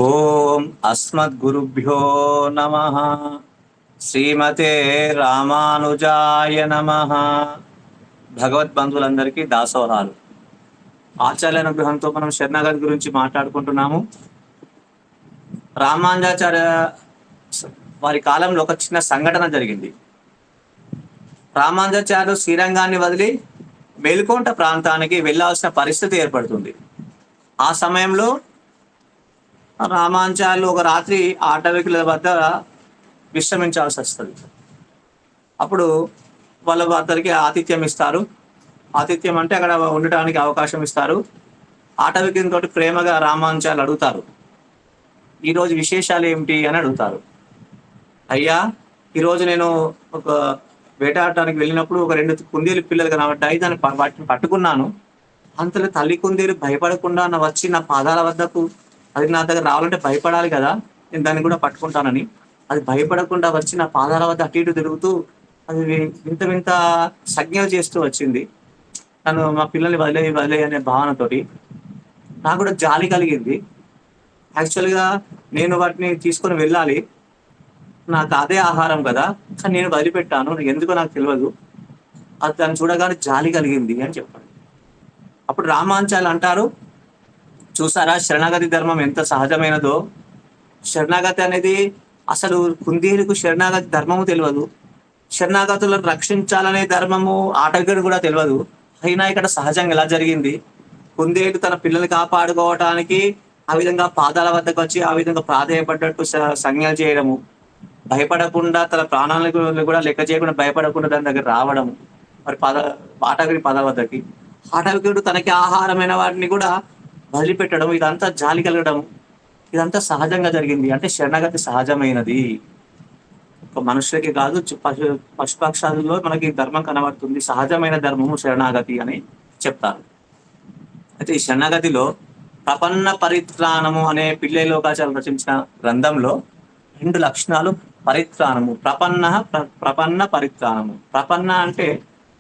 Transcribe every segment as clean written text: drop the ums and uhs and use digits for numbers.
ఓం అస్మద్గురుభ్యో నమః. శ్రీమతే రామానుజాయ నమః. భగవద్బంధువులందరికీ దాసోహాలు. ఆచార్య అనుగ్రహంతో మనం శరణాగతి గురించి మాట్లాడుకుంటున్నాము. రామానుజాచార్య వారి కాలంలో ఒక చిన్న సంఘటన జరిగింది. రామానుజాచార్యులు శ్రీరంగాన్ని వదిలి మేలుకోంట ప్రాంతానికి వెళ్ళాల్సిన పరిస్థితి ఏర్పడుతుంది. ఆ సమయంలో రామానుజాచార్యులు ఒక రాత్రి ఆటవికుల వద్ద విశ్రమించాల్సి వస్తుంది. అప్పుడు వాళ్ళ అతనికి ఆతిథ్యం ఇస్తారు. ఆతిథ్యం అంటే అక్కడ ఉండటానికి అవకాశం ఇస్తారు. ఆటవికులతో ప్రేమగా రామానుజాచార్యులు అడుగుతారు, ఈరోజు విశేషాలు ఏమిటి అని అడుగుతారు. అయ్యా, ఈరోజు నేను ఒక వేటాడటానికి వెళ్ళినప్పుడు ఒక 2 కుందేలు పిల్లలు కనబడ్డాయి. వాటిని పట్టుకున్నాను. అంతలో తల్లి కుందేలు భయపడకుండా వచ్చి నా పాదాల వద్దకు, అది నా దగ్గర రావాలంటే భయపడాలి కదా, నేను దాన్ని కూడా పట్టుకుంటానని, అది భయపడకుండా వచ్చి నా పాదాల వద్ద అటు ఇటు తిరుగుతూ అది వింత వింత సంజ్ఞలు చేస్తూ వచ్చింది. తను మా పిల్లల్ని వదిలే అనే భావనతోటి నాకు కూడా జాలి కలిగింది. యాక్చువల్గా నేను వాటిని తీసుకొని వెళ్ళాలి, నాకు అదే ఆహారం కదా, కానీ నేను వదిలిపెట్టాను, ఎందుకో నాకు తెలియదు, అది దాన్ని చూడగానే జాలి కలిగింది అని చెప్పాను. అప్పుడు రామానుజాచార్యులు అంటారు, చూసారా శరణాగతి ధర్మం ఎంత సహజమైనదో. శరణాగతి అనేది అసలు కుందేలుకు శరణాగతి ధర్మము తెలియదు, శరణాగతులను రక్షించాలనే ధర్మము ఆటవికుడు కూడా తెలియదు. అయినా ఇక్కడ సహజంగా ఎలా జరిగింది? కుందేలు తన పిల్లల్ని కాపాడుకోవటానికి ఆ విధంగా పాదాల వద్దకు వచ్చి ఆ విధంగా ప్రాధేయపడ్డట్టు సంజ్ఞలు చేయడము, భయపడకుండా తన ప్రాణాలను కూడా లెక్క చేయకుండా భయపడకుండా దాని దగ్గర రావడము, మరి ఆటవికుడి పాదాల వద్దకి ఆటవికుడు తనకి ఆహారమైన వాటిని కూడా వదిలిపెట్టడం, ఇదంతా జాలి కలగడం, ఇదంతా సహజంగా జరిగింది. అంటే శరణాగతి సహజమైనది. ఒక మనుషులకి కాదు, పశుపక్షాదుల్లో మనకి ధర్మం కనబడుతుంది. సహజమైన ధర్మము శరణాగతి అని చెప్తారు. అయితే ఈ శరణాగతిలో ప్రపన్న పరిత్రాణము అనే పిల్లై లోకాచార్యులు రచించిన గ్రంథంలో 2 లక్షణాలు. పరిత్రాణము, ప్రపన్న పరిత్రాణము. ప్రపన్న అంటే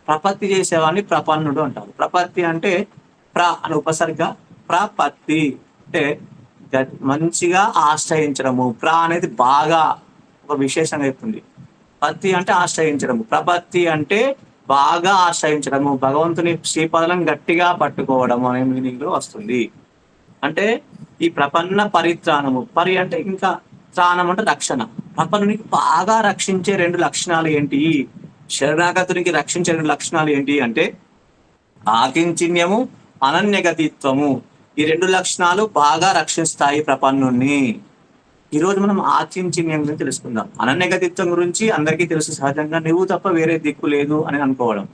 ప్రపత్తి చేసేవాడిని ప్రపన్నుడు అంటారు. ప్రపత్తి అంటే ప్ర అని ఉపసర్గ, ప్రపత్తి అంటే మంచిగా ఆశ్రయించడము. ప్ర అనేది బాగా ఒక విశేషంగా చెప్తుంది. పత్తి అంటే ఆశ్రయించడము. ప్రపత్తి అంటే బాగా ఆశ్రయించడము, భగవంతుని శ్రీపదలను గట్టిగా పట్టుకోవడము అనే మీనింగ్ లో వస్తుంది. అంటే ఈ ప్రపన్న పరిత్రాణము, పరి అంటే ఇంకా త్రాణం అంటే రక్షణ. ప్రపన్నునికి బాగా రక్షించే 2 లక్షణాలు ఏంటి? శరణాగతునికి రక్షించే 2 లక్షణాలు ఏంటి అంటే ఆకించిన్యము, అనన్యగతిత్వము. ఈ 2 లక్షణాలు బాగా రక్షిస్తాయి ప్రపన్నుణ్ణి. ఈరోజు మనం ఆకించిన్యం గురించి తెలుసుకుందాం. అనన్యగతిత్వం గురించి అందరికీ తెలుసు సహజంగా, నువ్వు తప్ప వేరే దిక్కు లేదు అని అనుకోవడం.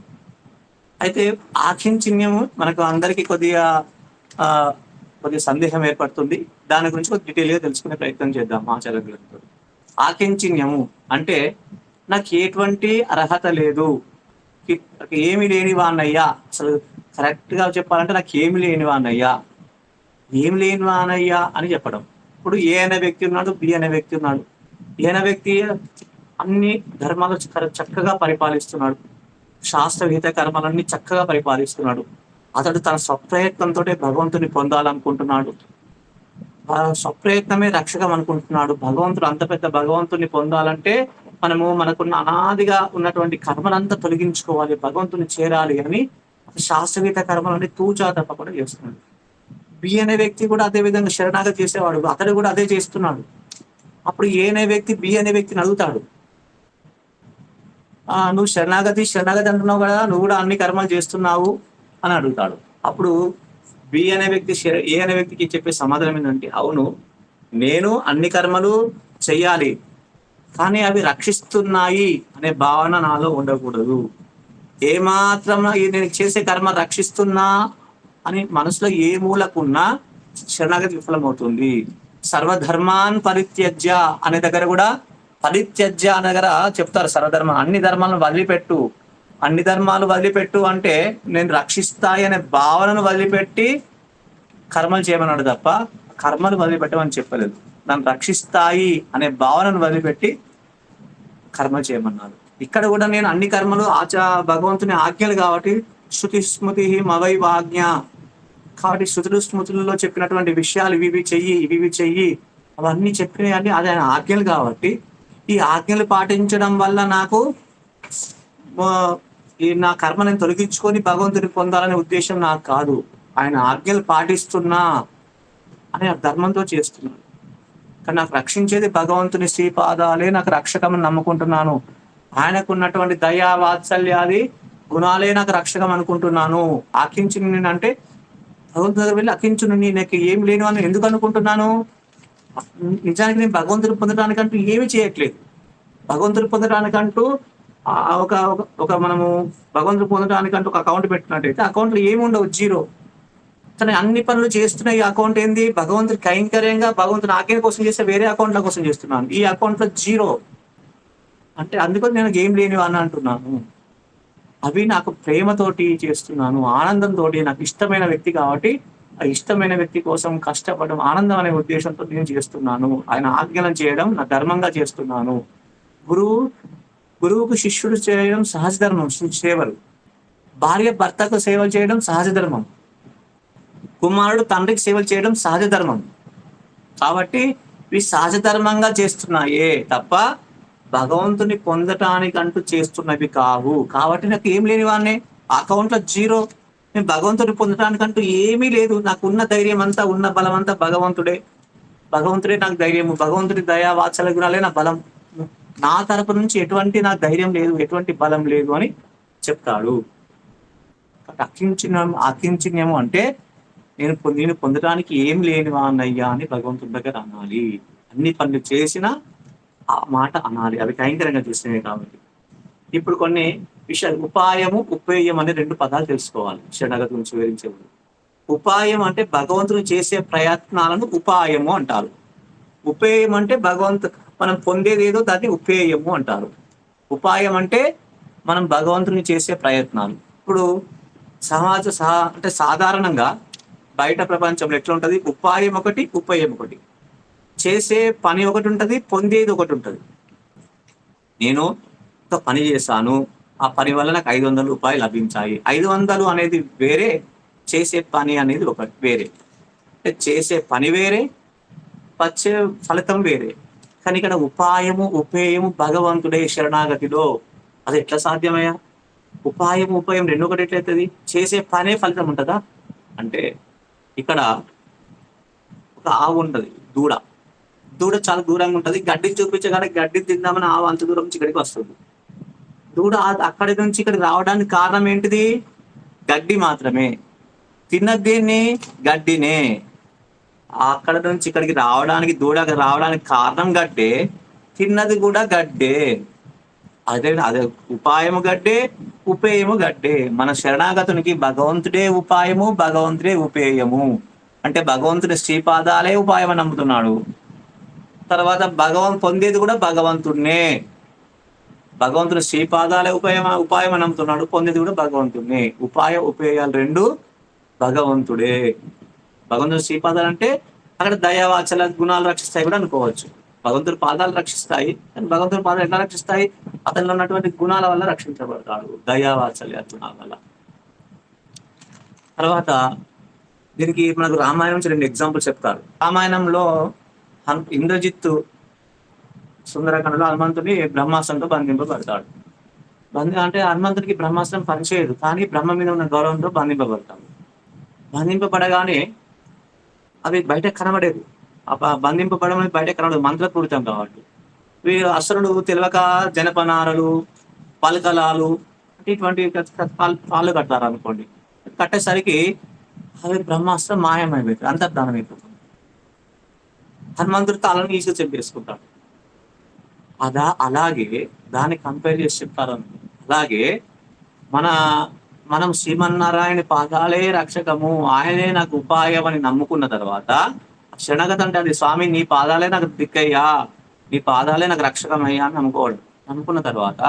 అయితే ఆకించిన్యము మనకు అందరికీ కొద్దిగా సందేహం ఏర్పడుతుంది. దాని గురించి కొద్ది డీటెయిల్గా తెలుసుకునే ప్రయత్నం చేద్దాం ఆచార్యులతో. ఆకించిన్యము అంటే నాకు ఎటువంటి అర్హత లేదు, ఏమి లేని వాన్నయ్యా. అసలు కరెక్ట్ గా చెప్పాలంటే నాకు ఏమి లేని వాన్నయ్యా, ఏమి లేని వానయ్యా అని చెప్పడం. ఇప్పుడు ఏ అనే వ్యక్తి ఉన్నాడు, బి అనే వ్యక్తి ఉన్నాడు. ఏ అనే వ్యక్తి అన్ని ధర్మాలు చక్కగా పరిపాలిస్తున్నాడు, శాస్త్రవిహిత కర్మలన్నీ చక్కగా పరిపాలిస్తున్నాడు. అతడు తన స్వప్రయత్నంతో భగవంతుని పొందాలనుకుంటున్నాడు. ఆ స్వప్రయత్నమే రక్షకం అనుకుంటున్నాడు. భగవంతుడు, అంత పెద్ద భగవంతుని పొందాలంటే మనకున్న అనాదిగా ఉన్నటువంటి కర్మలంతా తొలగించుకోవాలి, భగవంతుని చేరాలి అని శాస్త్రగీత కర్మలన్నీ తూచా తప్పకుండా చేస్తున్నాడు. బి అనే వ్యక్తి కూడా అదే విధంగా శరణాగతి చేసేవాడు, అతడు కూడా అదే చేస్తున్నాడు. అప్పుడు ఏ అనే వ్యక్తి బి అనే వ్యక్తిని అడుగుతాడు, నువ్వు శరణాగతి అంటున్నావు కదా, నువ్వు కూడా అన్ని కర్మలు చేస్తున్నావు అని అడుగుతాడు. అప్పుడు బి అనే వ్యక్తి ఏ అనే వ్యక్తికి చెప్పే సమాధానం ఏంటంటే, అవును, నేను అన్ని కర్మలు చెయ్యాలి, కానీ అవి రక్షిస్తున్నాయి అనే భావన నాలో ఉండకూడదు. ఏమాత్రం నేను చేసే కర్మ రక్షిస్తున్నా అని మనసులో ఏ మూలకున్నా శరణాగతి విఫలమవుతుంది. సర్వధర్మాన్ పరిత్యజ్య అనే దగ్గర కూడా పరిత్యజ్య అనే దగ్గర చెప్తారు, సర్వధర్మ అన్ని ధర్మాలను వదిలిపెట్టు. అన్ని ధర్మాలు వదిలిపెట్టు అంటే నేను రక్షిస్తాయి అనే భావనను వదిలిపెట్టి కర్మలు చేయమన్నాడు తప్ప కర్మలు వదిలిపెట్టమని చెప్పలేదు. నన్ను రక్షిస్తాయి అనే భావనను వదిలిపెట్టి కర్మ చేయమన్నాడు. ఇక్కడ కూడా నేను అన్ని కర్మలు భగవంతుని ఆజ్ఞలు కాబట్టి శృతి స్మృతి మవైవాజ్ఞ కాబట్టి శృతులు స్మృతులలో చెప్పినటువంటి విషయాలు ఇవి చెయ్యి అవన్నీ చెప్పినవన్నీ అది ఆయన ఆజ్ఞలు కాబట్టి ఈ ఆజ్ఞలు పాటించడం వల్ల నాకు ఆ, ఈ నా కర్మ నేను తొలగించుకొని భగవంతుని పొందాలనే ఉద్దేశం నాకు కాదు. ఆయన ఆజ్ఞలు పాటిస్తున్నా అని ఆ ధర్మంతో చేస్తున్నాను. కానీ నాకు రక్షించేది భగవంతుని శ్రీపాదాలే నాకు రక్షకమని నమ్ముకుంటున్నాను. ఆయనకున్నటువంటి దయా వాత్సల్యాది గుణాలే నాకు రక్షకం అనుకుంటున్నాను. ఆకించుని నేనంటే భగవంతుని దగ్గర వెళ్ళి అకించును నాకు ఏం లేను అని ఎందుకు అనుకుంటున్నాను? నిజానికి నేను భగవంతుని పొందడానికంటూ ఏమి చేయట్లేదు. భగవంతుని పొందడానికంటూ ఒక ఒక ఒక మనము భగవంతుని పొందడానికంటూ ఒక అకౌంట్ పెట్టినట్టయితే అకౌంట్లో ఏమి ఉండవు, జీరో. కానీ అన్ని పనులు చేస్తున్న ఈ అకౌంట్ ఏంది? భగవంతుడి కైంకర్యంగా భగవంతుని ఆజ్ఞ కోసం చేస్తే వేరే అకౌంట్ల కోసం చేస్తున్నాను. ఈ అకౌంట్లో జీరో. అంటే అందుకని నేను ఏం లేని అని అంటున్నాను. అవి నాకు ప్రేమతోటి చేస్తున్నాను, ఆనందంతో. నాకు ఇష్టమైన వ్యక్తి కాబట్టి ఆ ఇష్టమైన వ్యక్తి కోసం కష్టపడడం ఆనందం అనే ఉద్దేశంతో నేను చేస్తున్నాను. ఆయన ఆజ్ఞలను చేయడం నా ధర్మంగా చేస్తున్నాను. గురువు గురువుకు శిష్యుడు చేయడం సహజ ధర్మం, సేవలు. భార్య భర్తకు సేవలు చేయడం సహజ ధర్మం. కుమారుడు తండ్రికి సేవలు చేయడం సహజ ధర్మం. కాబట్టి ఇవి సహజ ధర్మంగా చేస్తున్నాయే తప్ప భగవంతుని పొందటానికంటూ చేస్తున్నవి కావు. కాబట్టి నాకు ఏం లేని వాడిని, అకౌంట్లో జీరో. నేను భగవంతుని పొందటానికంటూ ఏమీ లేదు. నాకు ఉన్న ధైర్యం అంతా, ఉన్న బలం అంతా భగవంతుడే. భగవంతుడే నాకు ధైర్యము. భగవంతుడి దయా వాత్సల్య గుణాలే నా బలం. నా తరపు నుంచి ఎటువంటి నాకు ధైర్యం లేదు, ఎటువంటి బలం లేదు అని చెప్తాడు. అకించిన్యము అంటే నేను పొందడానికి ఏం లేని వాన్నయ్యా అని భగవంతుడి దగ్గర అనాలి. అన్ని పనులు చేసిన ఆ మాట అనాలి. అవి కైంకర్యంగా చేసినవి కాబట్టి. ఇప్పుడు కొన్ని విషయాలు, ఉపాయము ఉపేయం అనే 2 పదాలు తెలుసుకోవాలి శరణాగతి గురించి వివరించే ముందు. ఉపాయం అంటే భగవంతుని చేసే ప్రయత్నాలను ఉపాయము అంటారు. ఉపేయం అంటే మనం పొందేది ఏదో దాన్ని ఉపేయము అంటారు. ఉపాయం అంటే మనం భగవంతుని చేసే ప్రయత్నాలు. ఇప్పుడు అంటే సాధారణంగా బయట ప్రపంచంలో ఎట్లా ఉంటుంది? ఉపాయం ఒకటి, ఉపేయం ఒకటి. చేసే పని ఒకటి ఉంటుంది, పొందేది ఒకటి ఉంటుంది. నేను ఒక పని చేశాను, ఆ పని వల్ల నాకు 500 రూపాయలు లభించాయి. 500 అనేది వేరే, చేసే పని అనేది ఒకటి వేరే. అంటే చేసే పని వేరే, వచ్చే ఫలితం వేరే. కానీ ఇక్కడ ఉపాయము ఉపేయము భగవంతుడే శరణాగతిలో. అది ఎట్లా సాధ్యమయ్యా? ఉపాయం ఉపేయం 2 ఒకటి ఎట్లయితుంది? చేసే పనే ఫలితం ఉంటుందా? అంటే ఇక్కడ ఒక ఆవు ఉంటుంది, దూడ చాలా దూరంగా ఉంటుంది. గడ్డిని చూపించగానే గడ్డిని తిందామని ఆవు అంత దూరం నుంచి ఇక్కడికి వస్తుంది. దూడ అక్కడి నుంచి ఇక్కడికి రావడానికి కారణం ఏంటిది? గడ్డి మాత్రమే. తిన్నది దేన్ని? గడ్డినే. అక్కడ నుంచి ఇక్కడికి రావడానికి, దూడకి రావడానికి కారణం గడ్డే, తిన్నది కూడా గడ్డే. అదే ఉపాయము గడ్డే, ఉపేయము గడ్డే. మన శరణాగతునికి భగవంతుడే ఉపాయము, భగవంతుడే ఉపేయము. అంటే భగవంతుడి శ్రీపాదాలే ఉపాయం అని నమ్ముతున్నాడు. తర్వాత పొందేది కూడా భగవంతుడినే. భగవంతుని శ్రీపాదాలే ఉపాయం అని నమ్ముతున్నాడు, పొందేది కూడా భగవంతుడినే. ఉపేయాలు 2 భగవంతుడే. భగవంతుని శ్రీపాదాలు అంటే అక్కడ దయావాచల గుణాలు రక్షిస్తాయి కూడా అనుకోవచ్చు. భగవంతుడి పాదాలు రక్షిస్తాయి, కానీ భగవంతుడి పాదాలు ఎట్లా రక్షిస్తాయి? అతనిలో ఉన్నటువంటి గుణాల వల్ల రక్షించబడతాడు, దయావాచల్య గుణాల వల్ల. తర్వాత దీనికి మనకు రామాయణం నుంచి 2 ఎగ్జాంపుల్స్ చెప్తారు. రామాయణంలో ఇంద్రజిత్తు సుందరకాండలో హనుమంతుని బ్రహ్మాస్త్రంతో బంధింపబడతాడు. అంటే హనుమంతుడికి బ్రహ్మాస్త్రం పనిచేయదు, కానీ బ్రహ్మ మీద ఉన్న గౌరవంతో బంధింపబడతాడు. బంధింపబడగానే అవి బయట కనబడేది. బంధింపబడడం అనేది బయట కనబడదు, మంత్రపూరితం కాబట్టి. వీరు అసురుడు తెలియక జనపనారలు, పలకలాలు అంటే ఇటువంటి పాలు కడతారు అనుకోండి. కట్టేసరికి అవి బ్రహ్మాస్త్రం మాయమైపోతుంది, అంతర్ధానం అయిపోతుంది. హనుమంతుడు తాళను ఈజీగా చెప్పేసుకుంటాడు. అలాగే దాన్ని కంపేర్ చేసి చెప్తారు. అలాగే మనం శ్రీమన్నారాయణ పాదాలే రక్షకము, ఆయనే నాకు ఉపాయం అని నమ్ముకున్న తర్వాత శరణాగతి అంటే అది స్వామి నీ పాదాలే నాకు దిక్కయ్యా, నీ పాదాలే నాకు రక్షకమయ్యా అని నమ్ముకున్న తర్వాత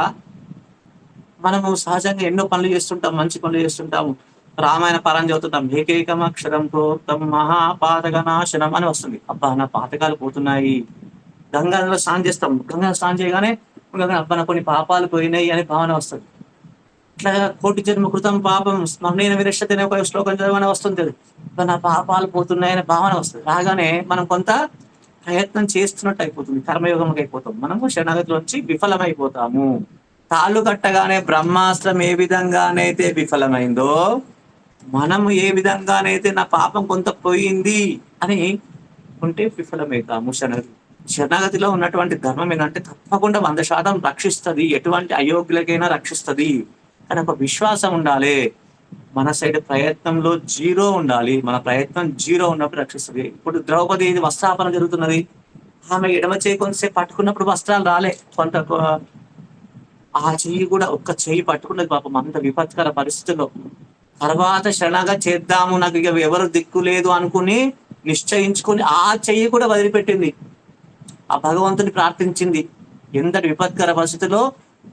మనము సహజంగా ఎన్నో పనులు చేస్తుంటాం, మంచి పనులు చేస్తుంటాము. రామాయణ పారాయణ చదువుతుంటాం. ఏకైకం అక్షరం ప్రోక్తం మహాపాతకనాశనం అని వస్తుంది. అబ్బా నా పాతకాలు పోతున్నాయి. గంగాలో స్నానం చేస్తాం, గంగా స్నానం చేయగానే అబ్బా కొన్ని పాపాలు పోయినాయి అనే భావన వస్తుంది. ఇట్లా 1,000,000 జన్మ కృతం పాపం స్మరణీయ విరక్షత అనే ఒక శ్లోకం చదవని వస్తుంది. నా పాపాలు పోతున్నాయనే భావన వస్తుంది. రాగానే మనం కొంత ప్రయత్నం చేస్తున్నట్టు అయిపోతుంది, కర్మయోగంకి అయిపోతాం, మనము శరణాగతిలోంచి విఫలమైపోతాము. తాళ్ళు కట్టగానే బ్రహ్మాస్త్రం ఏ విధంగానైతే విఫలమైందో, మనము ఏ విధంగానైతే నా పాపం కొంత పోయింది అని ఉంటే విఫలమవుతాము. శరణాగతిలో ఉన్నటువంటి ధర్మం ఏంటంటే తప్పకుండా 100% రక్షిస్తుంది, ఎటువంటి అయోగ్యులకైనా రక్షిస్తుంది. కానీ ఒక విశ్వాసం ఉండాలి, మన సైడ్ ప్రయత్నంలో జీరో ఉండాలి. మన ప్రయత్నం జీరో ఉన్నప్పుడు రక్షిస్తుంది. ఇప్పుడు ద్రౌపది వస్త్రాపన జరుగుతున్నది, ఆమె ఎడమ చేయి కొంతసేపు పట్టుకున్నప్పుడు వస్త్రాలు రాలే, ఆ చెయ్యి కూడా ఒక్క చెయ్యి పట్టుకున్నది పాపం, అంత విపత్కర పరిస్థితుల్లో. తర్వాత శరణాగా చేద్దాము, నాకు ఇక ఎవరు దిక్కు లేదు అనుకుని నిశ్చయించుకుని ఆ చెయ్యి కూడా వదిలిపెట్టింది, ఆ భగవంతుని ప్రార్థించింది. ఎంతటి విపత్కర పరిస్థితిలో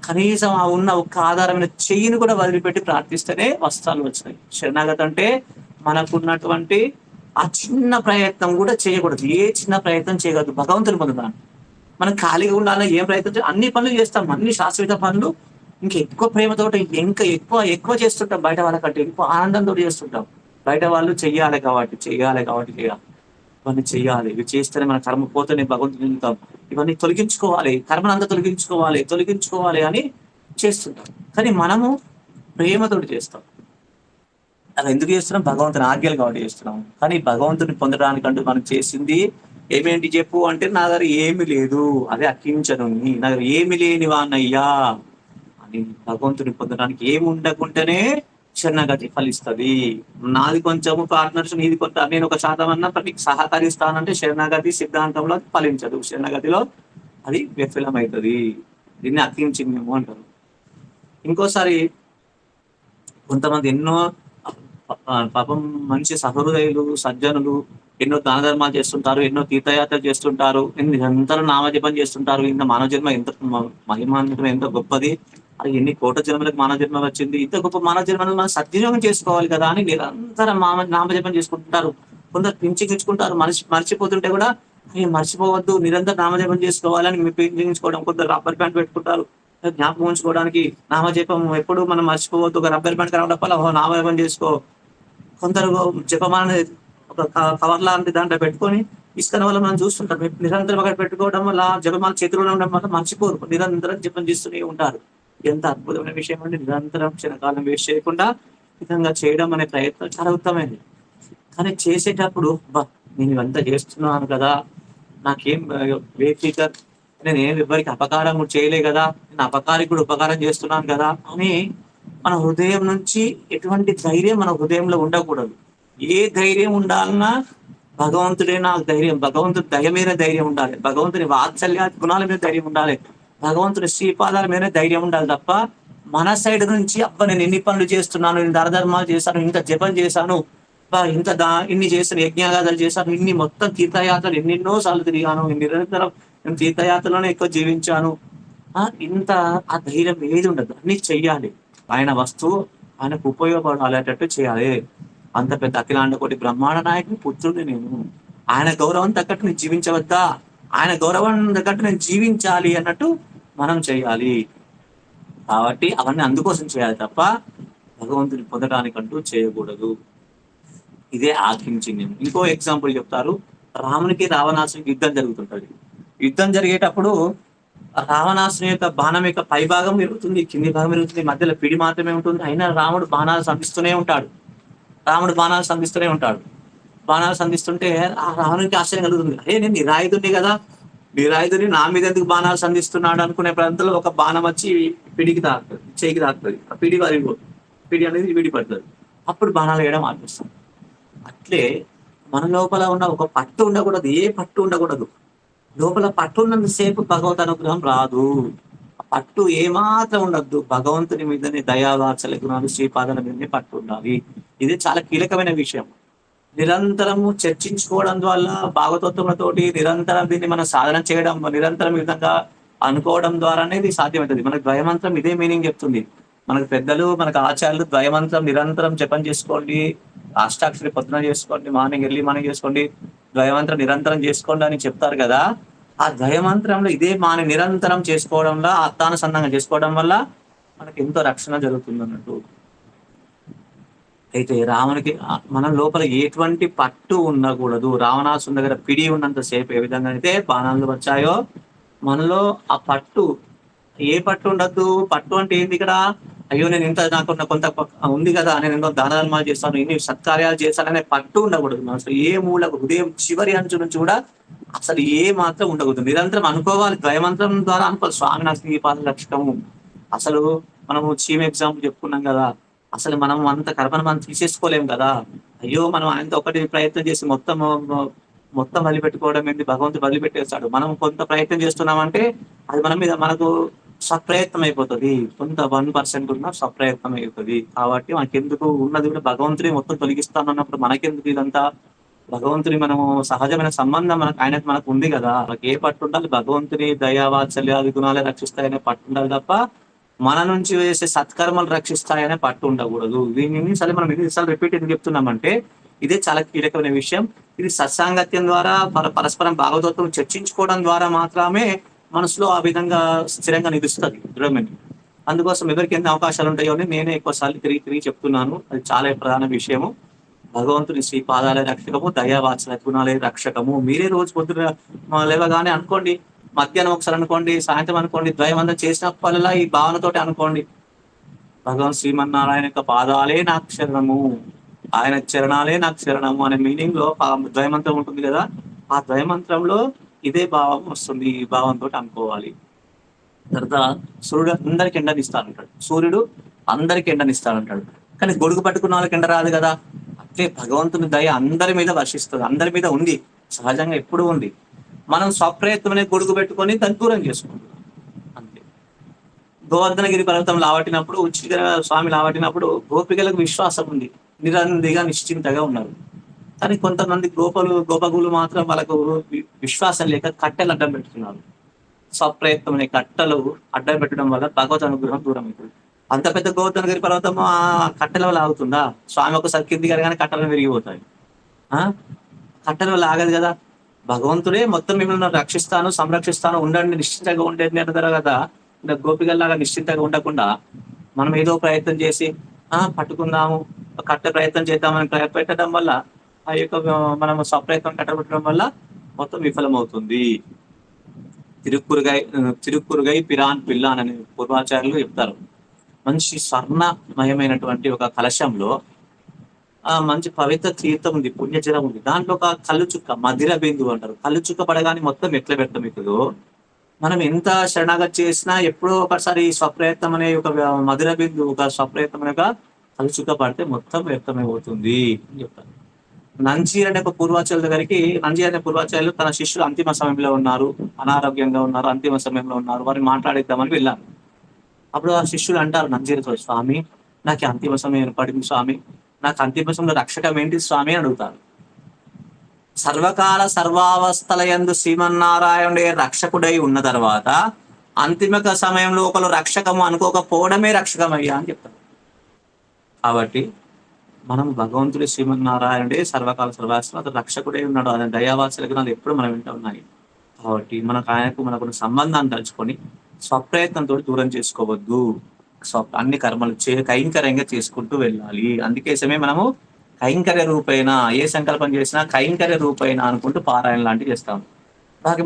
కనీసం ఆ ఉన్న ఒక్క ఆధారమైన చెయ్యిని కూడా వదిలిపెట్టి ప్రార్థిస్తేనే వస్త్రాలు వచ్చినాయి. శరణాగతి అంటే మనకున్నటువంటి ఆ చిన్న ప్రయత్నం కూడా చేయకూడదు, ఏ చిన్న ప్రయత్నం చేయకూడదు భగవంతుని పొందడానికి. మనం ఖాళీగా ఉండాలని ఏం ప్రయత్నం అన్ని పనులు చేస్తాం, అన్ని శాశ్వత పనులు ఇంకా ఎక్కువ ప్రేమతోటి ఇంకా ఎక్కువ ఎక్కువ చేస్తుంటాం, బయట వాళ్ళకంటే ఎక్కువ ఆనందంతో చేస్తుంటాం. బయట వాళ్ళు చెయ్యాలి కాబట్టి చేయాలి. ఇవన్నీ చెయ్యాలి, ఇవి చేస్తేనే మన కర్మ పోతేనే భగవంతుని నిందుతాం, ఇవన్నీ కర్మనంతా తొలగించుకోవాలి అని చేస్తుంటాం. కానీ మనము ప్రేమతోటి చేస్తాం. అలా ఎందుకు చేస్తున్నాం? భగవంతుని ఆజ్ఞలు కాబట్టి చేస్తున్నాం. కానీ భగవంతుని పొందడానికంటూ మనం చేసింది ఏమేంటి చెప్పు అంటే, నా దగ్గర ఏమి లేదు, అదే అక్కించను, నా దగ్గర ఏమి లేని వాన్నయ్యా అని. భగవంతుని పొందడానికి ఏమి ఉండకుండానే శరణాగతి ఫలిస్తుంది. నాది కొంచెము పార్ట్నర్స్, నీది కొంత, నేను 1% అన్నా నీకు సహకరిస్తానంటే శరణాగతి సిద్ధాంతంలో ఫలించదు, శరణాగతిలో అది విఫలమవుతుంది. దీన్ని అక్కించిందేమో అంటారు. ఇంకోసారి కొంతమంది ఎన్నో పాపం మంచి సహృదయులు సజ్జనులు ఎన్నో దాన ధర్మాలు చేస్తుంటారు, ఎన్నో తీర్థయాత్రలు చేస్తుంటారు, నిరంతరం నామజపం చేస్తుంటారు. ఇంత మానవ జన్మ ఎంత మహిమాన్వితం, ఎంతో గొప్పది, అది ఎన్ని కోట్ల జన్మలకు మానవ జన్మ వచ్చింది, ఇంత గొప్ప మానవ జన్మను మనం సద్వినియోగం చేసుకోవాలి కదా అని నిరంతరం నామజపం చేసుకుంటుంటారు. కొందరు పింఛించుకుంటారు, మర్చిపోతుంటే కూడా మర్చిపోవద్దు, నిరంతరం నామజపం చేసుకోవాలని పింఛించుకోవడం. కొందరు రబ్బర్ బ్యాండ్ పెట్టుకుంటారు జ్ఞాపకం ఉంచుకోవడానికి, నామజపం ఎప్పుడు మనం మర్చిపోవద్దు, ఒక రబ్బర్ బ్యాండ్ కనబడప్ప నామజపం చేసుకో. కొందరు జపమాల ఒక కవర్ లాంటి దాంట్లో పెట్టుకొని ఇసుకన వల్ల మనం చూస్తుంటాం, నిరంతరం అక్కడ పెట్టుకోవడం వల్ల జపమాల చేతిలో ఉండడం వల్ల మర్చిపోరు, నిరంతరం జపం చేస్తూనే ఉంటారు. ఎంత అద్భుతమైన విషయం అంటే, నిరంతరం క్షణకాలం వేస్ట్ చేయకుండా విధంగా చేయడం అనే ప్రయత్నం చాలా ఉత్తమైనది. కానీ చేసేటప్పుడు నేను ఇవంతా చేస్తున్నాను కదా, నాకేం బేఫికర్, నేను ఏం ఎవరికి అపకారం చేయలే కదా, నేను అపకారికి కూడా ఉపకారం చేస్తున్నాను కదా అని మన హృదయం నుంచి ఎటువంటి ధైర్యం మన హృదయంలో ఉండకూడదు. ఏ ధైర్యం ఉండాలన్నా భగవంతుడే నాకు ధైర్యం, భగవంతుడి దయ మీద ధైర్యం ఉండాలి, భగవంతుని వాత్సల్య గుణాల మీద ధైర్యం ఉండాలి, భగవంతుని శ్రీపాదాల మీద ధైర్యం ఉండాలి తప్ప మన సైడ్ నుంచి నేను ఎన్ని పనులు చేస్తున్నాను, నేను ధర్మాలు చేశాను, ఇంత జపం చేశాను, ఇన్ని చేశాను, యజ్ఞాగాదాలు చేశాను, ఇన్ని మొత్తం తీర్థయాత్రలు ఎన్నెన్నో సార్లు తిరిగాను, నిరంతరం నేను తీర్థయాత్రలోనే ఎక్కువ జీవించాను, ఇంత ఆ ధైర్యం ఏది ఉండదు. అన్ని చెయ్యాలి, ఆయన వస్తువు ఆయనకు ఉపయోగపడాలేటట్టు చేయాలి. అంత పెద్ద అఖిలాండ కోటి బ్రహ్మాండ నాయకుని పుత్రుడిని నేను, ఆయన గౌరవం తగ్గట్టు నేను జీవించవద్దా, ఆయన గౌరవం తగ్గట్టు నేను జీవించాలి అన్నట్టు మనం చేయాలి. కాబట్టి అవన్నీ అందుకోసం చేయాలి తప్ప భగవంతుని పొందడానికంటూ చేయకూడదు. ఇదే ఆజ్ఞించింది. ఇంకో ఎగ్జాంపుల్ చెప్తారు. రామునికి రావణాసునికి యుద్ధం జరుగుతుంటది. యుద్ధం జరిగేటప్పుడు రావణాసుని యొక్క బాణం యొక్క పై భాగం విరుగుతుంది, కింది భాగం విరుగుతుంది, మధ్యలో పిడి మాత్రమే ఉంటుంది. అయినా రాముడు బాణాలు సంధిస్తూనే ఉంటాడు. బాణాలు సంధిస్తుంటే ఆ రావణునికి ఆశ్చర్యం కలుగుతుంది. నేను నిరాయుధుని కదా, నిరాయుధుని నా మీద ఎందుకు బాణాలు సంధిస్తున్నాడు అనుకునే ప్రాంతంలో ఒక బాణం వచ్చి పిడికి తాకుతుంది, చేయికి తాకుతుంది, ఆ పిడి వరిగిపోతుంది, పిడి అనేది విడిపడుతుంది. అప్పుడు బాణాలు వేయడం ఆపిస్తాం. అట్లే మన లోపల ఉన్న ఒక పట్టు ఉండకూడదు, ఏ పట్టు ఉండకూడదు. లోపల పట్టు ఉన్నంతసేపు భగవత్ అనుగ్రహం రాదు. పట్టు ఏమాత్రం ఉండద్దు, భగవంతుని మీదనే దయావాత్సల్య గుణాలు శ్రీపాదాల మీదనే పట్టు ఉండాలి. ఇది చాలా కీలకమైన విషయం. నిరంతరము చర్చించుకోవడం వల్ల భాగవతోత్తములతోటి నిరంతరం దీన్ని మనం సాధన చేయడం, నిరంతరం ఈ విధంగా అనుకోవడం ద్వారానే ఇది సాధ్యమవుతుంది. మనకు ద్వయమంత్రం ఇదే మీనింగ్ చెప్తుంది. మనకు పెద్దలు, మనకు ఆచార్యులు ద్వయమంత్రం నిరంతరం జపం చేసుకోండి, అష్టాక్షరి పొద్దున చేసుకోండి, ఎర్లీ మార్నింగ్ చేసుకోండి, ద్వయమంత్రం నిరంతరం చేసుకోండి అని చెప్తారు కదా. ఆ ద్వయమంత్రంలో ఇదే నిరంతరం చేసుకోవడంలో, అర్థానుసంధానంగా చేసుకోవడం వల్ల మనకి ఎంతో రక్షణ జరుగుతుంది అన్నట్టు. అయితే రావణునికి మన లోపల ఎటువంటి పట్టు ఉండకూడదు. రావణాసురుని దగ్గర పిడి ఉన్నంత సేపు ఏ విధంగా అయితే బాణాలు వచ్చాయో, మనలో ఆ పట్టు ఏ పట్టు ఉండద్దు. పట్టు అంటే ఏంది ఇక్కడ? అయ్యో నేను ఇంత నాకు కొంత ఉంది కదా, నేను ఎన్నో దాన ధర్మాలు చేస్తాను, ఇన్ని సత్కార్యాలు చేస్తాననే పట్టు ఉండకూడదు. అసలు ఏ మూలకు హృదయం చివరి అంచు నుంచి కూడా అసలు ఏ మాత్రం ఉండకూడదు. నిరంతరం అనుకోవాలి, ద్వయమంత్రం ద్వారా అనుకోవాలి. స్వామి నాకు ఈ పాద రక్షకము. అసలు మనము చీమ్ ఎగ్జాంపుల్ చెప్పుకున్నాం కదా, అసలు మనం అంత కర్మను మనం తీసేసుకోలేం కదా. అయ్యో మనం ఆయనతో ఒకటి ప్రయత్నం చేసి మొత్తం వదిలిపెట్టుకోవడం ఏంటి? భగవంతుడు వదిలిపెట్టేస్తాడు. మనం కొంత ప్రయత్నం చేస్తున్నామంటే అది మన మీద మనకు సప్రయత్నం అయిపోతుంది. కొంత 1% ఉన్న సప్రయత్నం అయిపోతుంది. కాబట్టి మనకెందుకు ఉన్నది కూడా భగవంతుడే మొత్తం తొలగిస్తానన్నప్పుడు మనకెందుకు ఇదంతా? భగవంతుని మనము సహజమైన సంబంధం ఆయనకు మనకు ఉంది కదా. మనకి ఏ పట్టు ఉండాలి? భగవంతుని దయా వాత్సల్యాది గుణాలే రక్షిస్తాయనే పట్టు ఉండాలి తప్ప మన నుంచి వేసే సత్కర్మలు రక్షిస్తాయనే పట్టు ఉండకూడదు. దీన్ని ఎన్నిసార్లు మనం ఎన్నిసార్లు రిపీట్ ఎందుకు చెప్తున్నామంటే ఇదే చాలా కీలకమైన విషయం. ఇది సత్సాంగత్యం ద్వారా పరస్పరం భాగవతం చర్చించుకోవడం ద్వారా మాత్రమే మనసులో ఆ విధంగా స్థిరంగా నిలుస్తుంది దృఢమైన. అందుకోసం ఎవరికి ఎన్ని అవకాశాలు ఉంటాయో అని నేనే ఎక్కువసార్లు తిరిగి చెప్తున్నాను. అది చాలా ప్రధాన విషయము. భగవంతుని శ్రీ పాదాలే రక్షకము, దయావాత్సల్య గుణాలే రక్షకము. మీరే రోజు పొద్దున లేవగానే అనుకోండి, మధ్యాహ్నం ఒకసారి అనుకోండి, సాయంత్రం అనుకోండి, ద్వయమంతం చేసినప్పుడల్లా ఈ భావనతోటి అనుకోండి, భగవాన్ శ్రీమన్నారాయణ యొక్క పాదాలే నాకు శరణము, ఆయన చరణాలే నాకు శరణము అనే మీనింగ్ లో ద్వయమంత్రం ఉంటుంది కదా. ఆ ద్వయమంత్రంలో ఇదే భావం వస్తుంది. ఈ భావంతో అనుకోవాలి. తర్వాత సూర్యుడు అందరికి ఎండనిస్తానంటాడు. సూర్యుడు అందరికి ఎండనిస్తానంటాడు. కానీ గొడుగు పట్టుకున్న వాళ్ళకి ఎండ రాదు కదా. అంటే భగవంతుని దయ అందరి మీద వర్షిస్తుంది, అందరి మీద ఉంది, సహజంగా ఎప్పుడు ఉంది. మనం స్వప్రయత్నమనే గొడుగు పెట్టుకొని దాన్ని దూరం చేసుకుంటున్నాం అంతే. గోవర్ధనగిరి పర్వతం లావటినప్పుడు, ఉచిత స్వామి లావటినప్పుడు గోపికలకు విశ్వాసం ఉంది, నిరందిగా నిశ్చింతగా ఉన్నారు. కానీ కొంతమంది గోపగులు మాత్రం వాళ్ళకు విశ్వాసం లేక కట్టెలు అడ్డం పెట్టుతున్నారు. స్వప్రయత్నం అనే కట్టెలు అడ్డం పెట్టడం వల్ల భగవత్ అనుగ్రహం దూరం అవుతుంది. అంత పెద్ద గోవర్ధనగిరి పర్వతం ఆ కట్టెల వల్ల ఆగుతుందా? స్వామి ఒకసారి కింది కానీ కట్టెలు విరిగిపోతాయి. కట్టెలు లాగదు కదా. భగవంతుడే మొత్తం మిమ్మల్ని రక్షిస్తాను, సంరక్షిస్తాను, ఉండండి, నిశ్చింతగా ఉండేది అంటారు కదా. ఇంకా గోపికల్లాగా నిశ్చింతగా ఉండకుండా మనం ఏదో ప్రయత్నం చేసి పట్టుకుందాము, కట్టే ప్రయత్నం చేద్దామని పెట్టడం వల్ల ఆ యొక్క మనం స్వప్రయత్నం కట్టబెట్టడం వల్ల మొత్తం విఫలమవుతుంది. తిరుక్కురుగై పిరాన్ పిల్లాన్ అని పూర్వాచార్యులు చెప్తారు. మంచి స్వర్ణమయమైనటువంటి ఒక కలశంలో మంచి పవిత్ర తీర్థం ఉంది, పుణ్యజలం ఉంది. దాంట్లో ఒక కళ్ళు చుక్క, మధిర బిందువు అంటారు. కళ్ళు చుక్క పడగానే మొత్తం ఎట్లా పెడతాం ఇప్పుడు. మనం ఎంత శరణాగతి చేసినా ఎప్పుడో ఒకసారి స్వప్రయత్నం అనే ఒక మధిర బిందువు, ఒక స్వప్రయత్నం అనే ఒక కళ్ళు చుక్క పడితే మొత్తం వ్యక్తమైపోతుంది అని చెప్తారు. నంజీర్ అనే ఒక పూర్వాచార్యుల దగ్గరికి, నంజీర్ అనే పూర్వాచార్యులు తన శిష్యులు అంతిమ సమయంలో ఉన్నారు, అనారోగ్యంగా ఉన్నారు, అంతిమ సమయంలో ఉన్నారు, వారిని మాట్లాడిద్దామని వెళ్ళారు. అప్పుడు ఆ శిష్యులు అంటారు నంజీరుతో, స్వామి నాకు అంతిమ సమయం ఏర్పడింది స్వామి, నాకు అంతిమ సమయంలో రక్షకం ఏంటి స్వామి అని అడుగుతారు. సర్వకాల సర్వావస్థల యందు శ్రీమన్నారాయణుడే రక్షకుడై ఉన్న తర్వాత అంతిమ సమయంలో ఒకరు రక్షకము అనుకోకపోవడమే రక్షకమయ్యా అని చెప్తారు. కాబట్టి మనం భగవంతుడి శ్రీమన్నారాయణుడే సర్వకాల సర్వావస్థ అతను రక్షకుడై ఉన్నాడు అనే దయావాత్సల్య గుణాలు ఎప్పుడు మనం వింటూ ఉన్నాయి. కాబట్టి మనకు సంబంధాన్ని తలుచుకొని స్వప్రయత్నంతో దూరం చేసుకోవద్దు. అన్ని కర్మలు కైంకర్యంగా చేసుకుంటూ వెళ్ళాలి. అందుకేసమే మనము కైంకర్య రూపైన ఏ సంకల్పం చేసినా కైంకర్య రూపైన అనుకుంటూ పారాయణ లాంటివి చేస్తాం.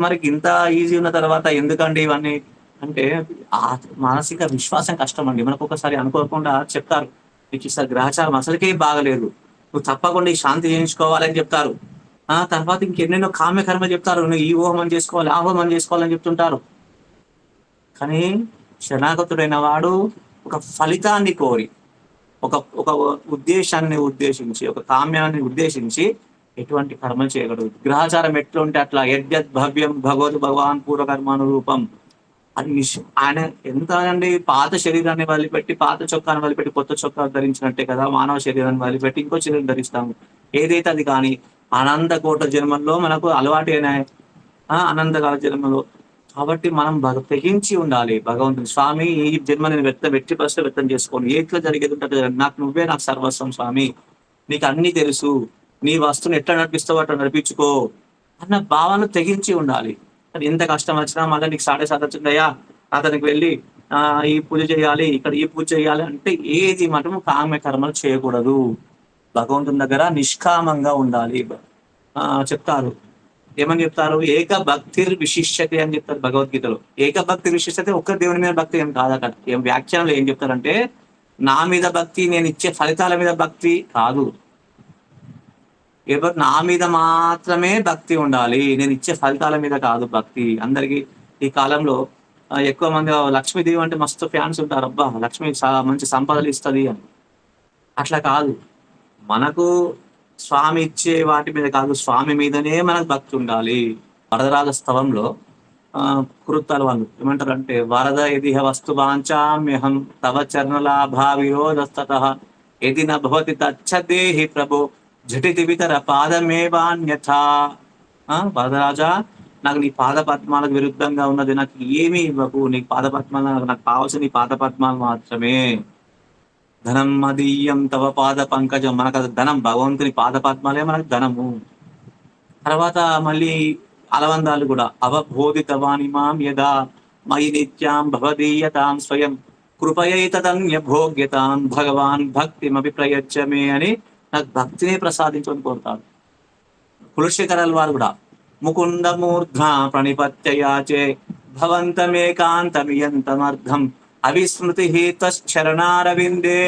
మరి ఇంత ఈజీ ఉన్న తర్వాత ఎందుకండి ఇవన్నీ అంటే మానసిక విశ్వాసం కష్టం అండి. మనకు ఒకసారి అనుకోకుండా చెప్తారు, నీకు ఈసారి గ్రహచారం అసలుకే బాగలేదు, నువ్వు తప్పకుండా ఈ శాంతి చేయించుకోవాలని చెప్తారు. తర్వాత ఇంకెన్నెన్నో కామ్య కర్మ చెప్తారు, నువ్వు ఈ హోమం చేసుకోవాలి, ఆ హోమం చేసుకోవాలని చెప్తుంటారు. కానీ శరణాగతుడైన వాడు ఒక ఫలితాన్ని కోరి, ఒక ఉద్దేశాన్ని ఉద్దేశించి, ఒక కామ్యాన్ని ఉద్దేశించి ఎటువంటి కర్మలు చేయగలడు. గ్రహచారం ఎట్లుంటే అట్లా యద్యద్ భవ్యం భగవాన్ పూర్వకర్మానురూపం అని ఆయన ఎంత అండి, పాత శరీరాన్ని వదిలిపెట్టి, పాత చొక్కాన్ని వదిలిపెట్టి కొత్త చొక్కా ధరించినట్టే కదా మానవ శరీరాన్ని వదిలిపెట్టి ఇంకో శరీరం ధరిస్తాము. ఏదైతే అది కానీ అనంత కోట జన్మల్లో మనకు అలవాటు అయిన అనంతకాల జన్మలో. కాబట్టి మనం తెగించి ఉండాలి. భగవంతుని స్వామి ఈ జన్మ నేను వ్యక్తం చేసుకోను, ఏట్లో జరిగేది ఉంటుంది, నువ్వే నాకు సర్వస్వం స్వామి, నీకు అన్ని తెలుసు, నీ వస్తువుని ఎట్లా నడిపిస్తావో అట్లా నడిపించుకో అన్న భావన తెగించి ఉండాలి. ఎంత కష్టం వచ్చినా మళ్ళీ నీకు 7:30 వచ్చిందయ్యా అతనికి వెళ్ళి ఈ పూజ చేయాలి, ఇక్కడ ఈ పూజ చేయాలి అంటే ఏది మాత్రం కామ్య కర్మలు చేయకూడదు. భగవంతుని దగ్గర నిష్కామంగా ఉండాలి. చెప్తారు, ఏమని చెప్తారు? ఏక భక్తిర్ విశిష్యతే అని చెప్తారు భగవద్గీతలో. ఏక భక్తి విశిష్యతే ఒక్క దేవుని మీద భక్తి ఏం కాదు. అక్కడ ఏం వ్యాఖ్యానంలో ఏం చెప్తారంటే, నా మీద భక్తి, నేను ఇచ్చే ఫలితాల మీద భక్తి కాదు. ఎవరు నా మీద మాత్రమే భక్తి ఉండాలి, నేను ఇచ్చే ఫలితాల మీద కాదు భక్తి. అందరికి ఈ కాలంలో ఎక్కువ మంది లక్ష్మీదేవి అంటే మస్తు ఫ్యాన్స్ ఉంటారు. అబ్బా లక్ష్మి మంచి సంపదలు ఇస్తుంది అని. అట్లా కాదు. మనకు స్వామి ఇచ్చే వాటి మీద కాదు, స్వామి మీదనే మనకు భక్తి ఉండాలి. వరదరాజ స్తవంలో కురుత్తాలు వాళ్ళు ఏమంటారు అంటే, వరద ఎదిహ వస్తు వాంఛామ్యహం తవ చరణలాభా విరోధస్తతః ఎది నభవతి తచ్చదేహి ప్రభో జటితి వితర పాదమేవాన్యథా. వరదరాజా, నాకు నీ పాద పద్మాలకు విరుద్ధంగా ఉన్నది నాకు ఏమీ ఇవ్వకు. నీ పాద పద్మాలు నాకు కావాల్సిన నీ పాద పద్మాలు మాత్రమే. ధనం మదీయం తవ పాద పంకజం, మనకు అది ధనం, భగవంతుని పాద పద్మాలే మనకు ధనము. తర్వాత మళ్ళీ అలవందాలు కూడా, అవబోధితవాని మాం యదా మయి నిత్యాం భవదీయతాం స్వయం కృపయైతదన్య భోగ్యతాం భగవాన్ భక్తిమపి ప్రయచ్చమే అని నాకు భక్తిని ప్రసాదించమని కోరుతాడు. కులశేఖరాల వారు కూడా, ముకుంద మూర్ధ ప్రణిపత్యయాచే భవంతమేకాంతమియంతమర్థం అవిస్మృతి తరణారవిందే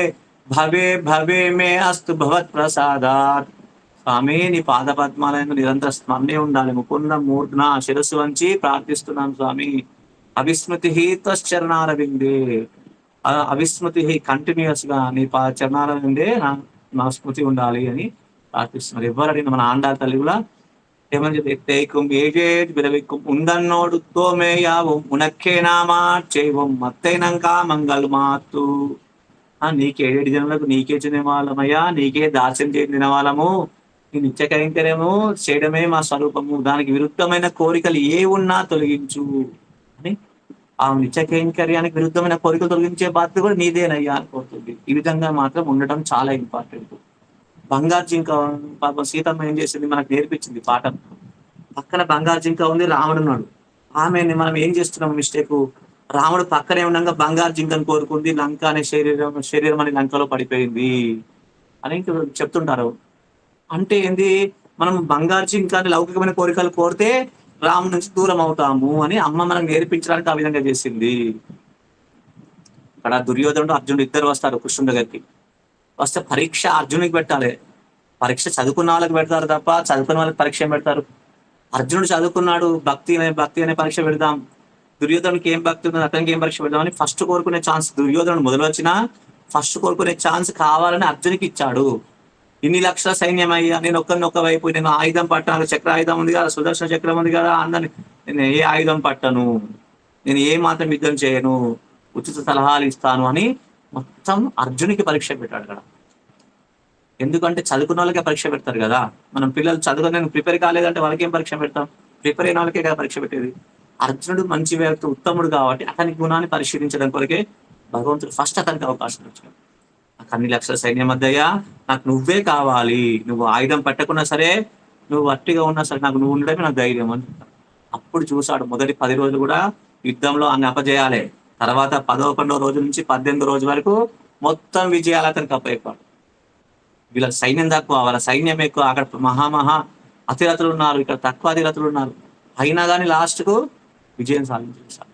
భవే భవే మే అస్తు భవత్ ప్రసాదాత్. స్వామి నీ పాద పద్మాలను నిరంతర స్మరణే ఉండాలి. ముకుంద మూర్ధన, శిరస్సు వంచి ప్రార్థిస్తున్నాను స్వామి. అవిస్మృతి తరణారవిందే, అవిస్మృతి కంటిన్యూస్ గా నీ చరణారవిందే నా స్మృతి ఉండాలి అని ప్రార్థిస్తున్నారు. ఎవరడిగిన మన ఆండాల తల్లి కూడా ఏమని చెప్పి, ఏజేట్ విరవిక్కుం ఉందన్నోడు తోమేయావు ఉనక్కే నామాచేవం మత్తైనంకా మంగళ మాత్తు. నీకే 7 జన్మలకు నీకే చెందిన వాళ్ళమయ్యా, నీకే దాస్యం చెందిన వాళ్ళము. నీ నిత్య కైంకర్యము చేయడమే మా స్వరూపము, దానికి విరుద్ధమైన కోరికలు ఏ ఉన్నా తొలగించు అని. ఆ నిత్య కైంకర్యానికి విరుద్ధమైన కోరికలు తొలగించే బాధ్యత కూడా నీదేనయ్యా అని కోరుతుంది. ఈ విధంగా మాత్రం ఉండటం చాలా ఇంపార్టెంట్. బంగారు జింక పాపం సీతమ్మ ఏం చేసింది, మనకు నేర్పించింది పాఠం. పక్కన బంగారు జింక ఉంది, రాముడు ఉన్నాడు. ఆమెని మనం ఏం చేస్తున్నాం మిస్టేక్, రాముడు పక్కనే ఉండగా బంగారు జింకను కోరుకుంది, లంక అనే శరీరం అని లంకలో పడిపోయింది అని చెప్తుంటారు. అంటే ఏంది, మనం బంగారు జింకని లౌకికమైన కోరికలు కోరితే రాముడి నుంచి దూరం అవుతాము అని అమ్మ మనకు నేర్పించడానికి ఆ విధంగా చేసింది. ఇక్కడ దుర్యోధనుడు అర్జునుడు ఇద్దరు వస్తారు కృష్ణుడి దగ్గరికి. వస్తే పరీక్ష అర్జునుడికి పెట్టాలి. పరీక్ష చదువుకున్న వాళ్ళకి పెడతారు తప్ప చదువుకున్న వాళ్ళకి పరీక్ష ఏం పెడతారు? అర్జునుడు చదువుకున్నాడు, భక్తి అనే పరీక్ష పెడదాం. దుర్యోధనుడికి ఏం భక్తి ఉంది, అతనికి ఏం పరీక్ష పెడదాం అని ఫస్ట్ కోరుకునే ఛాన్స్ దుర్యోధనుడు మొదలు వచ్చినా ఫస్ట్ కోరుకునే ఛాన్స్ కావాలని అర్జునికి ఇచ్చాడు. ఇన్ని లక్షల సైన్యం అయ్యా, నేను ఒక్క వైపు, నేను ఆయుధం పట్టాను, చక్ర ఆయుధం ఉంది కదా, సుదర్శన చక్రం ఉంది కదా, అందరిని నేను ఏ ఆయుధం పట్టను, నేను ఏ మాత్రం యుద్ధం చేయను, ఉచిత సలహాలు ఇస్తాను అని మొత్తం అర్జునికి పరీక్ష పెట్టాడు కదా. ఎందుకంటే చదువుకున్న వాళ్ళకే పరీక్ష పెడతారు కదా. మనం పిల్లలు చదువుకుని నేను ప్రిపేర్ కాలేదంటే వాళ్ళకి ఏం పరీక్ష పెడతాం? ప్రిపేర్ అయిన వాళ్ళకే కదా పరీక్ష పెట్టేది. అర్జునుడు మంచి వ్యక్తి, ఉత్తముడు కాబట్టి అతని గుణాన్ని పరిశీలించడం కొరకే భగవంతుడు ఫస్ట్ అతనికి అవకాశం ఇచ్చాడు. నాకు అన్ని లక్షల సైన్యం మధ్యయ్యా, నాకు నువ్వే కావాలి, నువ్వు ఆయుధం పట్టకున్నా సరే, నువ్వు వట్టిగా ఉన్నా సరే, నాకు నువ్వు ఉండడమే నాకు ధైర్యం అని చెప్తాడు. అప్పుడు చూశాడు మొదటి 10 రోజులు కూడా యుద్ధంలో అన్ని అపజయాలే. తర్వాత 11వ రోజు నుంచి 18వ రోజు వరకు మొత్తం విజయాలు అతనికి అప్పయిపోయాడు. వీళ్ళ సైన్యం తక్కువ, వాళ్ళ సైన్యం ఎక్కువ. అక్కడ మహా అతిరథులు ఉన్నారు, ఇక్కడ తక్కువ అతిరథులు ఉన్నారు. అయినా కానీ లాస్ట్కు విజయం సాధించారు.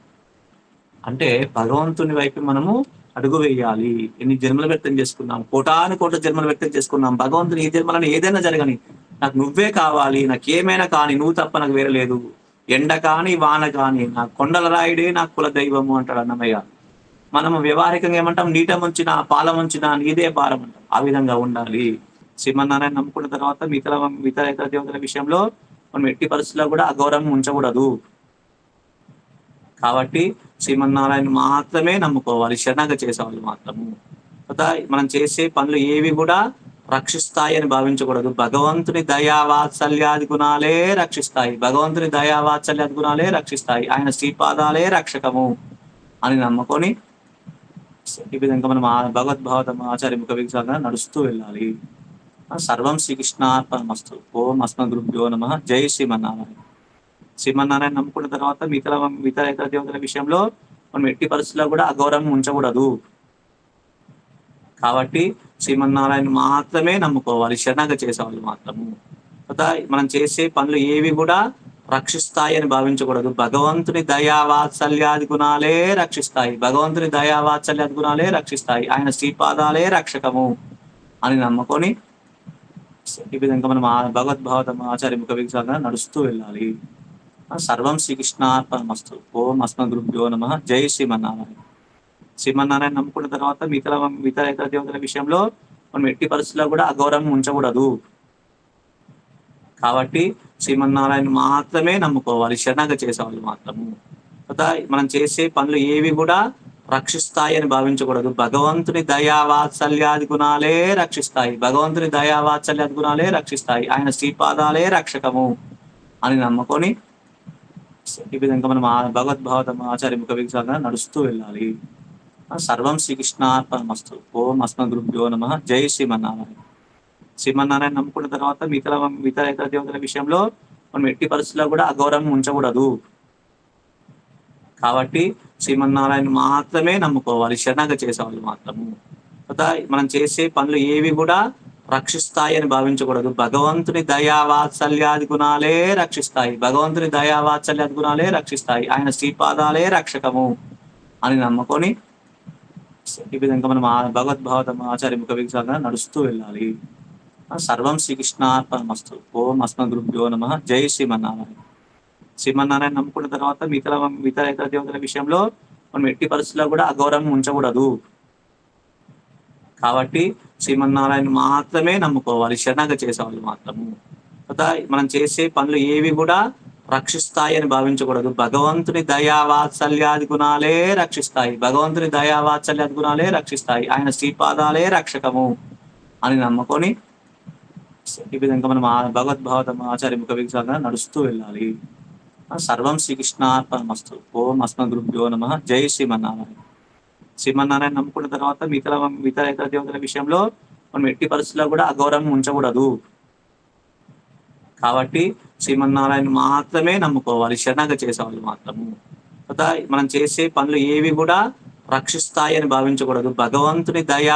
అంటే భగవంతుని వైపు మనము అడుగు వేయాలి. ఎన్ని జన్మలు వ్యక్తం చేసుకున్నాం, కోట్ల జన్మలు వ్యక్తం చేసుకున్నాం. భగవంతుని ఈ జన్మలను ఏదైనా జరగని, నాకు నువ్వే కావాలి, నాకు ఏమైనా కానీ, నువ్వు తప్ప నాకు వేరే లేదు. ఎండ కాని వాన కాని, నా కొండల రాయుడే నాకు కుల దైవము అంటాడు అన్నమయ్య. మనము వ్యవహారికంగా ఏమంటాం, నీట ముంచిన పాల ముంచిన నీదే భారం అంటాం. ఆ విధంగా ఉండాలి. శ్రీమన్నారాయణ నమ్ముకున్న తర్వాత మిగతా ఇతర దేవతల విషయంలో మనం ఎట్టి పరిస్థితుల్లో కూడా అగౌరవం ఉంచకూడదు. కాబట్టి శ్రీమన్నారాయణ మాత్రమే నమ్ముకోవాలి, శరణాగ చేసేవాళ్ళు మాత్రము. మనం చేసే పనులు ఏవి కూడా రక్షిస్తాయి అని భావించకూడదు. భగవంతుని దయావాత్సల్యాది గుణాలే రక్షిస్తాయి, భగవంతుని దయావాత్సల్యాది గుణాలే రక్షిస్తాయి, ఆయన శ్రీపాదాలే రక్షకము అని నమ్ముకొని ఈ విధంగా మనం భగవద్భావతం ఆచార్య ముఖ విగ్రహంగా నడుస్తూ వెళ్ళాలి. సర్వం శ్రీకృష్ణార్పణమస్తు. ఓం అస్మద్గురుభ్యో నమః. జై శ్రీమన్నారాయణ. శ్రీమన్నారాయణ నమ్ముకున్న తర్వాత మిగతా ఇతర దేవతల విషయంలో మనం ఎట్టి పరిస్థితుల్లో కూడా అగౌరవం ఉంచకూడదు. కాబట్టి శ్రీమన్నారాయణ మాత్రమే నమ్ముకోవాలి, శరణాగతి చేసేవాళ్ళు మాత్రము. కదా మనం చేసే పనులు ఏవి కూడా రక్షిస్తాయి అని భావించకూడదు. భగవంతుని దయా వాత్సల్యాది గుణాలే రక్షిస్తాయి, భగవంతుని దయా వాత్సల్యాది గుణాలే రక్షిస్తాయి, ఆయన శ్రీపాదాలే రక్షకము అని నమ్ముకొని ఈ విధంగా మనం భగవద్భావతం ఆచార్య ముఖ విగ్రహంగా నడుస్తూ వెళ్ళాలి. సర్వం శ్రీకృష్ణార్పణమస్తు. ఓం అస్మద్గురుభ్యో నమః. జై శ్రీమన్నారాయణ. శ్రీమన్నారాయణ నమ్ముకున్న తర్వాత మిగతా ఇతర దేవతల విషయంలో మనం ఎట్టి పరిస్థితుల్లో కూడా అగౌరవం ఉంచకూడదు. కాబట్టి శ్రీమన్నారాయణ మాత్రమే నమ్ముకోవాలి, శరణాగతి చేసేవాళ్ళు మాత్రము. కదా మనం చేసే పనులు ఏవి కూడా రక్షిస్తాయి అని భావించకూడదు. భగవంతుని దయా వాత్సల్యాది గుణాలే రక్షిస్తాయి, భగవంతుని దయా వాత్సల్యాది గుణాలే రక్షిస్తాయి, ఆయన శ్రీపాదాలే రక్షకము అని నమ్ముకొని ఈ విధంగా మనం భగవద్భావతం ఆచార్య ముఖ విగ్రహంగా నడుస్తూ వెళ్ళాలి. సర్వం శ్రీకృష్ణార్పణమస్తు. ఓం అస్మద్గురుభ్యో నమః. జై శ్రీమన్నారాయణ. శ్రీమన్నారాయణ నమ్ముకున్న తర్వాత మిగతా ఇతర దేవతల విషయంలో మనం ఎట్టి పరిస్థితుల్లో కూడా అగౌరవం ఉంచకూడదు. కాబట్టి శ్రీమన్నారాయణ మాత్రమే నమ్ముకోవాలి, శరణాగతి చేసేవాళ్ళు మాత్రము. కదా మనం చేసే పనులు ఏవి కూడా రక్షిస్తాయి అని భావించకూడదు. భగవంతుని దయా వాత్సల్యాది గుణాలే రక్షిస్తాయి, భగవంతుని దయా వాత్సల్యాది గుణాలే రక్షిస్తాయి, ఆయన శ్రీపాదాలే రక్షకము అని నమ్ముకొని ఈ విధంగా మనం భగవద్భావతం ఆచార్య ముఖ విగ్రహంగా నడుస్తూ వెళ్ళాలి. సర్వం శ్రీకృష్ణార్పణమస్తు. ఓం అస్మద్గురుభ్యో నమః. జై శ్రీమన్నారాయణ. శ్రీమన్నారాయణ నమ్ముకున్న తర్వాత మిగతా ఇతర దేవతల విషయంలో మనం ఎట్టి పరిస్థితుల్లో కూడా అగౌరవం ఉంచకూడదు. కాబట్టి శ్రీమన్నారాయణ మాత్రమే నమ్ముకోవాలి, శరణాగతి చేసేవాళ్ళు మాత్రము. కదా మనం చేసే పనులు ఏవి కూడా రక్షిస్తాయి అని భావించకూడదు. భగవంతుని దయా వాత్సల్యాది గుణాలే రక్షిస్తాయి, భగవంతుని దయా వాత్సల్యాది గుణాలే రక్షిస్తాయి, ఆయన శ్రీపాదాలే రక్షకము అని నమ్ముకొని ఈ విధంగా మనం భగవద్భావతం ఆచార్య ముఖ విగ్రహంగా నడుస్తూ వెళ్ళాలి. సర్వం శ్రీకృష్ణార్పణమస్తు. ఓం అస్మద్గురుభ్యో నమః. జై శ్రీమన్నారాయణ. శ్రీమన్నారాయణ నమ్ముకున్న తర్వాత మిగతా ఇతర దేవతల విషయంలో మనం ఎట్టి పరిస్థితుల్లో కూడా అగౌరవం ఉంచకూడదు. కాబట్టి శ్రీమన్నారాయణ మాత్రమే నమ్ముకోవాలి, శరణాగతి చేసేవాళ్ళు మాత్రము. కదా మనం చేసే పనులు ఏవి కూడా రక్షిస్తాయి అని భావించకూడదు. భగవంతుని దయా